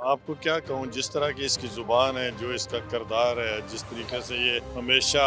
आपको क्या कहूँ, जिस तरह की इसकी ज़ुबान है, जो इसका किरदार है, जिस तरीके से ये हमेशा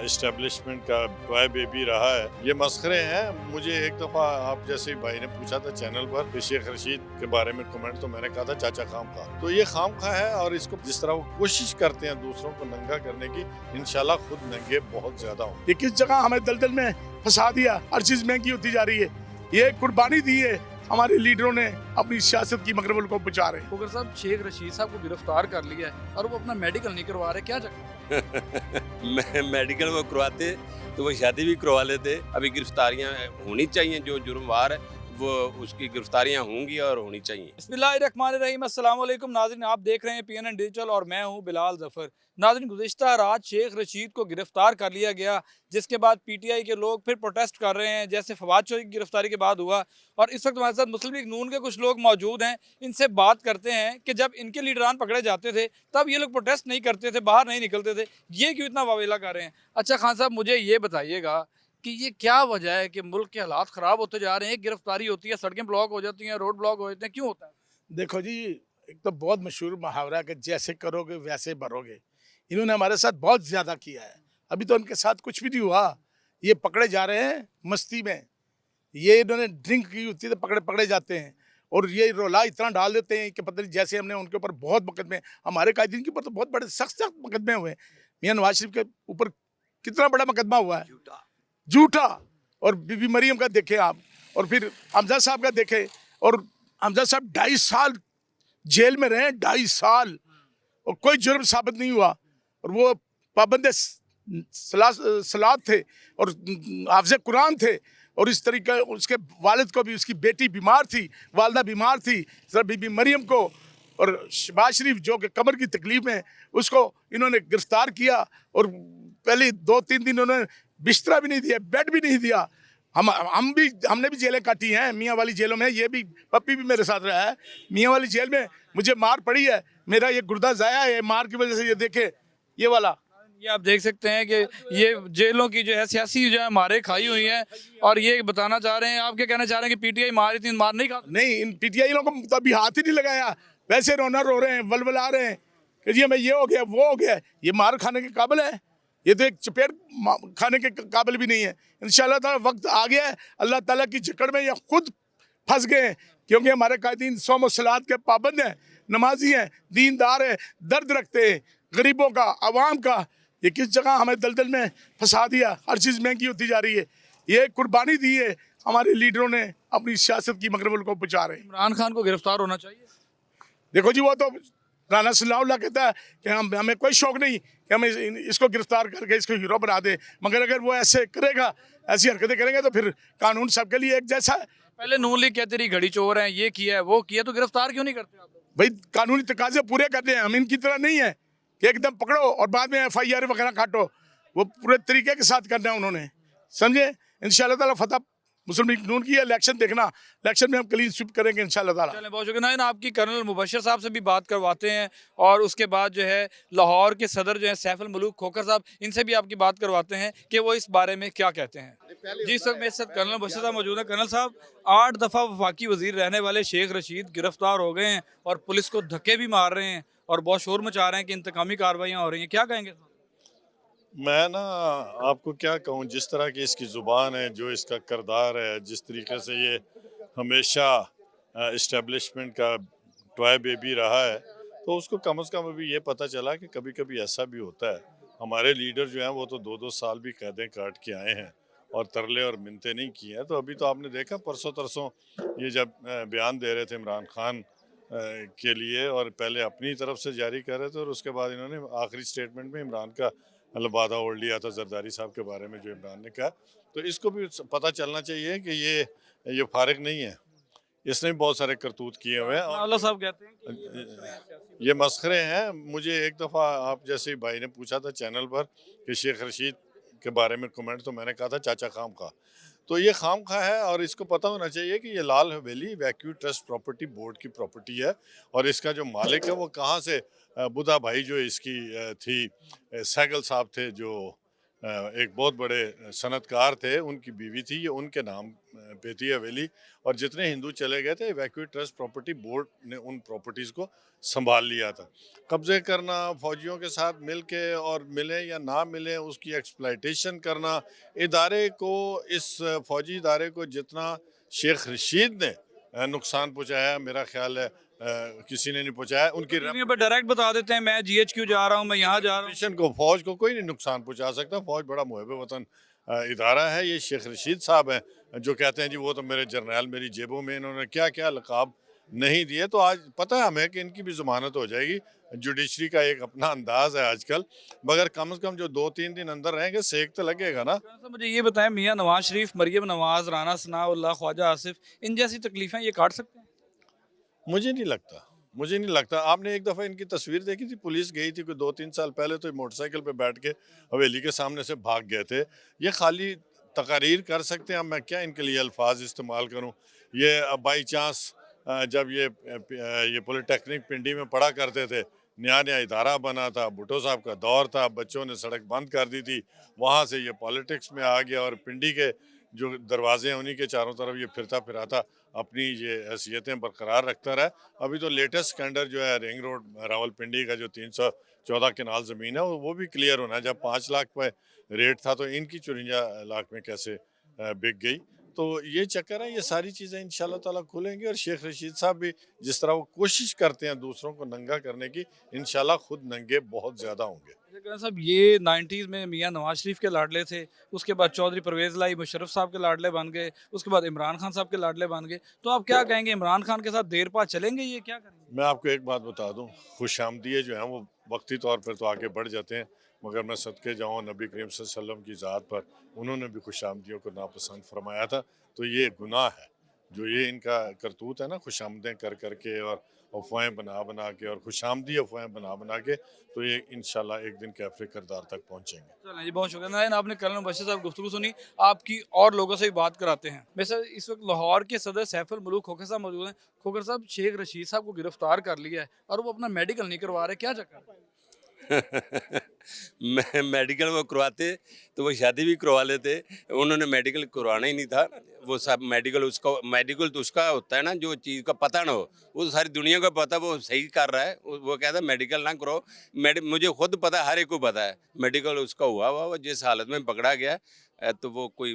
इस्टेब्लिशमेंट का टॉय बेबी रहा है, ये मसखरे हैं। मुझे एक दफ़ा आप जैसे ही भाई ने पूछा था चैनल पर कि शेख रशीद के बारे में कमेंट, तो मैंने कहा था चाचा खामखा। तो ये खामखा है, और इसको जिस तरह वो कोशिश करते हैं दूसरों को नंगा करने की, इंशाल्लाह खुद नंगे बहुत ज़्यादा हों। ये किस जगह हमें दलदल में फंसा दिया, हर चीज़ महंगी होती जा रही है। ये कुर्बानी दी है हमारे लीडरों ने अपनी सियासत की, मगर मुल्क को बचा रहे हैं। खोखर साहब, शेख रशीद साहब को गिरफ्तार कर लिया है और वो अपना मेडिकल नहीं करवा रहे, क्या चक्कर? मेडिकल वो करवाते तो वो शादी भी करवा लेते। अभी गिरफ्तारियां होनी चाहिए, जो जुर्मवार है वो उसकी गिरफ्तारियां होंगी और होनी चाहिए। बिस्मिल्लाहिर्रहमानिर्रहीम, अस्सलाम वालेकुम नाज़रीन, आप देख रहे हैं PNN डिजिटल और मैं हूं बिलाल ज़फ़र। नाज़रीन, गुज़िश्ता रात शेख रशीद को गिरफ्तार कर लिया गया, जिसके बाद PTI के लोग फिर प्रोटेस्ट कर रहे हैं, जैसे फवाद चौधरी की गिरफ्तारी के बाद हुआ। और इस वक्त हमारे साथ मुस्लिम लीग नून के कुछ लोग मौजूद हैं। इनसे बात करते हैं कि जब इनके लीडरान पकड़े जाते थे तब ये लोग प्रोटेस्ट नहीं करते थे, बाहर नहीं निकलते थे, ये क्यों इतना वावेला कर रहे हैं? अच्छा खान साहब, मुझे ये बताइएगा कि ये क्या वजह है कि मुल्क के हालात ख़राब होते जा रहे हैं? एक गिरफ्तारी होती है, सड़कें ब्लॉक हो जाती हैं, रोड ब्लॉक हो जाते हैं, क्यों होता है? देखो जी, एक तो बहुत मशहूर मुहावरा है कि जैसे करोगे वैसे भरोगे। इन्होंने हमारे साथ बहुत ज़्यादा किया है। अभी तो उनके साथ कुछ भी नहीं हुआ, ये पकड़े जा रहे हैं मस्ती में। ये इन्होंने ड्रिंक की होती है तो पकड़े जाते हैं, और ये रोला इतना डाल देते हैं कि पता नहीं, जैसे हमने उनके ऊपर बहुत मुकदमे, हमारे कायदीन के ऊपर तो बहुत बड़े सख्त सख्त मुकदमे हुए हैं। मियां नवाज शरीफ के ऊपर कितना बड़ा मुकदमा हुआ है, झूठा। और बीबी मरियम का देखें आप, और फिर हमजा साहब का देखें। और हमजा साहब 2.5 साल जेल में रहे, 2.5 साल, और कोई जुर्म साबित नहीं हुआ। और वो पाबंद सलात थे और हाफ़िज़ कुरान थे। और इस तरीके उसके वालिद को भी, उसकी बेटी बीमार थी, वालदा बीमार थी, सर बीबी मरियम को, और शहबाज शरीफ जो कि कमर की तकलीफ में, उसको इन्होंने गिरफ्तार किया। और पहले 2-3 दिन उन्होंने बिस्तरा भी नहीं दिया, बेड भी नहीं दिया। हमने भी जेलें काटी हैं, मियाँ वाली जेलों में। ये भी पप्पी भी मेरे साथ रहा है मियाँ वाली जेल में, मुझे मार पड़ी है, मेरा ये गुर्दा ज़ाया है मार की वजह से। ये देखे ये वाला, ये आप देख सकते हैं कि ये जेलों की जो है सियासी जो है मारे खाई हुई हैं। और ये बताना चाह रहे हैं, आप क्या कहना चाह रहे हैं कि PTI मार इतनी मार नहीं खा? नहीं, इन PTI लोगों को तो अभी हाथ ही नहीं लगाया, वैसे रोना रो रहे हैं, वलवला रहे हैं कि जी हमें ये हो गया वो हो गया। ये मार खाने के काबिल है? ये तो एक चपेट खाने के काबिल भी नहीं है। इंशाल्लाह ताला वक्त आ गया है, अल्लाह ताला की जकड़ में ये खुद फंस गए हैं, क्योंकि हमारे कायदीन सौम और सलात के पाबंद हैं, नमाजी हैं, दीनदार हैं, दर्द रखते हैं गरीबों का, आवाम का। ये किस जगह हमें दलदल में फंसा दिया, हर चीज़ महंगी होती जा रही है। ये कुर्बानी दी है हमारे लीडरों ने अपनी सियासत की, मगर मुल्क को बचा रहे हैं। इमरान खान को गिरफ्तार होना चाहिए। देखो जी, वो तो राना सल्लाहुल्लाह कहता है कि हमें कोई शौक नहीं कि हम इसको गिरफ्तार करके इसको हीरो बना दे, मगर अगर वो ऐसे करेगा, ऐसी हरकतें करेंगे, तो फिर कानून सबके लिए एक जैसा है। पहले नून लीग कहते रही घड़ी चोर है, ये किया है वो किया, तो गिरफ्तार क्यों नहीं करते आप लोग? भाई कानूनी तकाजे पूरे करने हैं, हम इनकी तरह नहीं है कि एकदम पकड़ो और बाद में FIR वगैरह काटो। वो पूरे तरीके के साथ करना है उन्होंने, समझे। इंशाल्लाह ताला फतह मुस्लिम लीग नून की है। इलेक्शन देखना, इलेक्शन में हम क्लीन स्वीप करेंगे इंशाल्लाह ताला। चलें, बहुत शुक्रिया। ना आपकी कर्नल मुबशर साहब से भी बात करवाते हैं, और उसके बाद जो है लाहौर के सदर जो है सैफुल मुलूक खोखर साहब, इनसे भी आपकी बात करवाते हैं कि वो इस बारे में क्या कहते हैं। जी सर, मेरे साथ कर्नल मुबशर साहब मौजूद हैं। कर्नल साहब, 8 दफ़ा वफाकी वजीर रहने वाले शेख रशीद गिरफ्तार हो गए हैं और पुलिस को धक्के भी मार रहे हैं और बहुत शोर मचा रहे हैं कि इंतकामी कार्रवाइयाँ हो रही हैं, क्या कहेंगे? मैं ना आपको क्या कहूँ, जिस तरह की इसकी ज़ुबान है, जो इसका किरदार है, जिस तरीके से ये हमेशा इस्टेब्लिशमेंट का टॉय बेबी रहा है, तो उसको कम से कम अभी ये पता चला कि कभी कभी ऐसा भी होता है। हमारे लीडर जो हैं वो तो 2-2 साल भी कैदें काट के आए हैं और तरले और मिन्नतें नहीं की हैं। तो अभी तो आपने देखा परसों तरसों ये जब बयान दे रहे थे इमरान खान के लिए, और पहले अपनी तरफ से जारी कर रहे थे, और उसके बाद इन्होंने आखिरी स्टेटमेंट में इमरान का वादा ओढ़ लिया था जरदारी साहब के बारे में, जो इमरान ने कहा। तो इसको भी पता चलना चाहिए कि ये फारिग नहीं है, इसने भी बहुत सारे करतूत किए हुए हैं। अल्लाह साहब कहते हैं ये मसखरे हैं। मुझे एक दफ़ा आप जैसे ही भाई ने पूछा था चैनल पर कि शेख रशीद के बारे में कमेंट, तो मैंने कहा था चाचा खामखा। तो ये खामखा है, और इसको पता होना चाहिए कि ये लाल हवेली वैक्यू ट्रस्ट प्रॉपर्टी बोर्ड की प्रॉपर्टी है, और इसका जो मालिक है वो कहाँ से बुधा भाई जो इसकी थी, सहगल साहब थे जो एक बहुत बड़े सनतकार थे, उनकी बीवी थी, ये उनके नाम पे थी हवेली। और जितने हिंदू चले गए थे, इवैक्यूएट ट्रस्ट प्रॉपर्टी बोर्ड ने उन प्रॉपर्टीज़ को संभाल लिया था। कब्जे करना, फौजियों के साथ मिल के और मिले या ना मिले उसकी एक्सप्लॉइटेशन करना, इदारे को, इस फौजी इदारे को जितना शेख रशीद ने नुकसान पहुँचाया, मेरा ख्याल है किसी ने नहीं पहुँचाया। उनकी टीवियों पे डायरेक्ट बता देते हैं मैं जीएचक्यू जा रहा हूँ, मैं यहाँ जा रहा हूँ। मिशन को, फौज को कोई नहीं नुकसान पहुंचा सकता। फौज बड़ा मुहब वतन इदारा है। ये शेख रशीद साहब हैं जो कहते हैं जी वो तो मेरे जर्नैल मेरी जेबों में, इन्होंने क्या क्या लकाब नहीं दिए। तो आज पता है हमें कि इनकी भी जमानत हो जाएगी। जुडिशरी का एक अपना अंदाज है आजकल, मगर कम से कम जो 2-3 दिन अंदर रहेंगे सेक तो लगेगा ना। तो मुझे ये बताएं, मियाँ नवाज शरीफ, मरियम नवाज, राना सनाउल्लाह, ख्वाजा आसिफ, इन जैसी तकलीफें ये काट सकते हैं? मुझे नहीं लगता, मुझे नहीं लगता। आपने एक दफ़ा इनकी तस्वीर देखी थी, पुलिस गई थी कोई 2-3 साल पहले, तो मोटरसाइकिल पे बैठ के हवेली के सामने से भाग गए थे। ये खाली तकारीर कर सकते हैं। अब मैं क्या इनके लिए अल्फाज इस्तेमाल करूं। ये बाई चांस जब ये पॉलिटेक्निक पिंडी में पढ़ा करते थे, नया नया इदारा बना था, भुट्टो साहब का दौर था, बच्चों ने सड़क बंद कर दी थी, वहाँ से ये पॉलिटिक्स में आ गया और पिंडी के जो दरवाजे हैं उन्हीं के चारों तरफ ये फिरता फिराता अपनी ये हैसियतें बरकरार रखता रहा। अभी तो लेटेस्ट स्कैंडल जो है रिंग रोड रावलपिंडी का जो 314 कनाल ज़मीन है वो भी क्लियर होना है। जब 5 लाख पे रेट था तो इनकी 54 लाख में कैसे बिक गई। तो ये चक्कर है। ये सारी चीज़ें इंशाल्लाह ताला खुलेंगी और शेख रशीद साहब भी जिस तरह वो कोशिश करते हैं दूसरों को नंगा करने की, इंशाल्लाह खुद नंगे बहुत ज़्यादा होंगे। लेकिन साहब ये 90s में मियाँ नवाज शरीफ के लाडले थे, उसके बाद चौधरी परवेज़ लाई मुशर्रफ साहब के लाडले बन गए, उसके बाद इमरान खान साहब के लाडले बन गए। तो आप क्या कहेंगे, इमरान खान के साथ देर पा चलेंगे, ये क्या करेंगे? मैं आपको एक बात बता दूं, खुशामदीद जो हैं वो वक्ती तौर पर तो आगे बढ़ जाते हैं, मगर मैं सदके जाऊँ नबी करीम सल्लल्लाहु अलैहि वसल्लम की ज़ात पर, उन्होंने भी खुशामदियों को नापसंद फरमाया था। तो ये गुनाह है जो ये इनका करतूत है ना, खुशामदें कर कर के और अफवाहें बना बना के और खुशामदी अफवाहें बना बना के, तो ये इंशाल्लाह एक दिन कैफ़े किरदार तक पहुँचेंगे। चलें जी, बहुत शुक्रिया नाज़रीन, आपने कल मुबश्शिर साहब गुफ्तगू सुनी। आपकी और लोगों से भी बात कराते हैं। वैसे इस वक्त लाहौर के सदर सैफुल मुलूक खोखर साहब मौजूद हैं। खोखर साहब, शेख रशीद साहब को गिरफ्तार कर लिया है और वो अपना मेडिकल नहीं करवा रहे, क्या चक्कर है? मैं मेडिकल वो करवाते तो वो शादी भी करवा लेते। उन्होंने मेडिकल करवाना ही नहीं था। वो सब मेडिकल तो उसका होता है ना, जो चीज़ का पता ना हो, वो तो सारी दुनिया को पता, वो सही कर रहा है। वो कहता है मेडिकल ना करो। मुझे खुद पता है, हर एक को पता है मेडिकल उसका हुआ वो जिस हालत में पकड़ा गया। तो वो कोई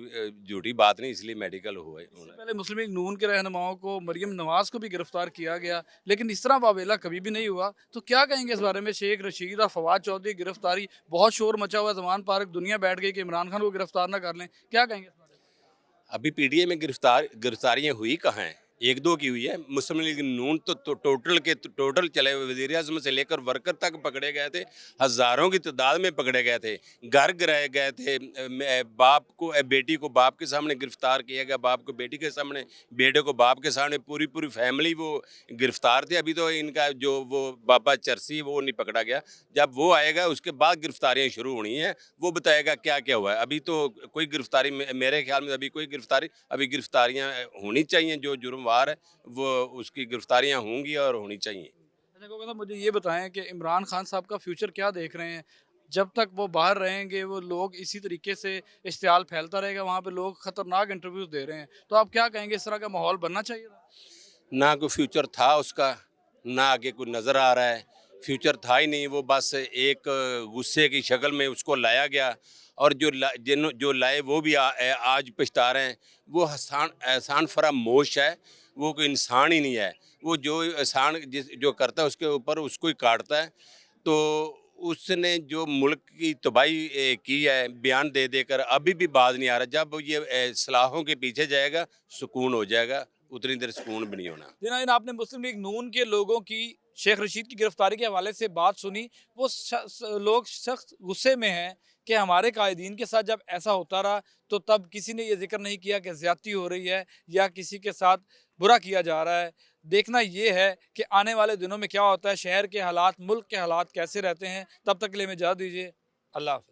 झूठी बात नहीं, इसलिए मेडिकल हुआ है। पहले मुस्लिम लीग नून के रहनुमाओं को, मरियम नवाज को भी गिरफ्तार किया गया, लेकिन इस तरह वावेला कभी भी नहीं हुआ। तो क्या कहेंगे इस बारे में? शेख रशीद और फवाद चौधरी की गिरफ्तारी, बहुत शोर मचा हुआ, जमान पार्क दुनिया बैठ गई कि इमरान खान को गिरफ्तार ना कर लें, क्या कहेंगे इस बारे में? अभी पीटीआई में गिरफ्तारियां हुई कहाँ हैं? 1-2 की हुई है। मुस्लिम लीग नून तो टोटल चले हुए, वज़ीर आज़म से लेकर वर्कर तक पकड़े गए थे। हज़ारों की तादाद में पकड़े गए थे, घर गिराए गए थे। बेटी को बाप के सामने गिरफ्तार किया गया, बाप को बेटी के सामने, बेटे को बाप के सामने, पूरी फैमिली वो गिरफ्तार थे। अभी तो इनका जो वो बाबा चरसी वो नहीं पकड़ा गया। जब वो आएगा उसके बाद गिरफ्तारियाँ शुरू होनी है, वो बताएगा क्या क्या हुआ है। अभी तो कोई गिरफ्तारी मेरे ख्याल में अभी कोई गिरफ्तारी, अभी गिरफ्तारियाँ होनी चाहिए। जो जुर्मवार है वो उसकी गिरफ्तारियाँ होंगी और होनी चाहिए। अच्छा खोखर साहब, मुझे ये बताएं कि इमरान खान साहब का फ्यूचर क्या देख रहे हैं? जब तक वो बाहर रहेंगे, वो लोग इसी तरीके से इश्तियाल फैलता रहेगा, वहाँ पे लोग खतरनाक इंटरव्यूज दे रहे हैं, तो आप क्या कहेंगे, इस तरह का माहौल बनना चाहिए था? ना कोई फ्यूचर था उसका, ना आगे कोई नज़र आ रहा है। फ्यूचर था ही नहीं, वो बस एक गुस्से की शक्ल में उसको लाया गया। और जो लाए वो भी आज पछता रहे हैं। वो एहसान फरामोश है, वो कोई इंसान ही नहीं है। वो जो एहसान जो करता है उसके ऊपर उसको ही काटता है। तो उसने जो मुल्क की तबाही की है, बयान दे देकर अभी भी बाज नहीं आ रहा। जब ये सलाहों के पीछे जाएगा सुकून हो जाएगा, उतनी देर सुकून भी नहीं होना। जिन आपने मुस्लिम लीग नून के लोगों की शेख रशीद की गिरफ्तारी के हवाले से बात सुनी, वो लोग सख्त गुस्से में हैं कि हमारे कायदीन के साथ जब ऐसा होता रहा तो तब किसी ने ये जिक्र नहीं किया कि ज़्यादती हो रही है या किसी के साथ बुरा किया जा रहा है। देखना ये है कि आने वाले दिनों में क्या होता है, शहर के हालात, मुल्क के हालात कैसे रहते हैं। तब तक के लिए हमें इजाज़त दीजिए। अल्लाह हाफ़िज़।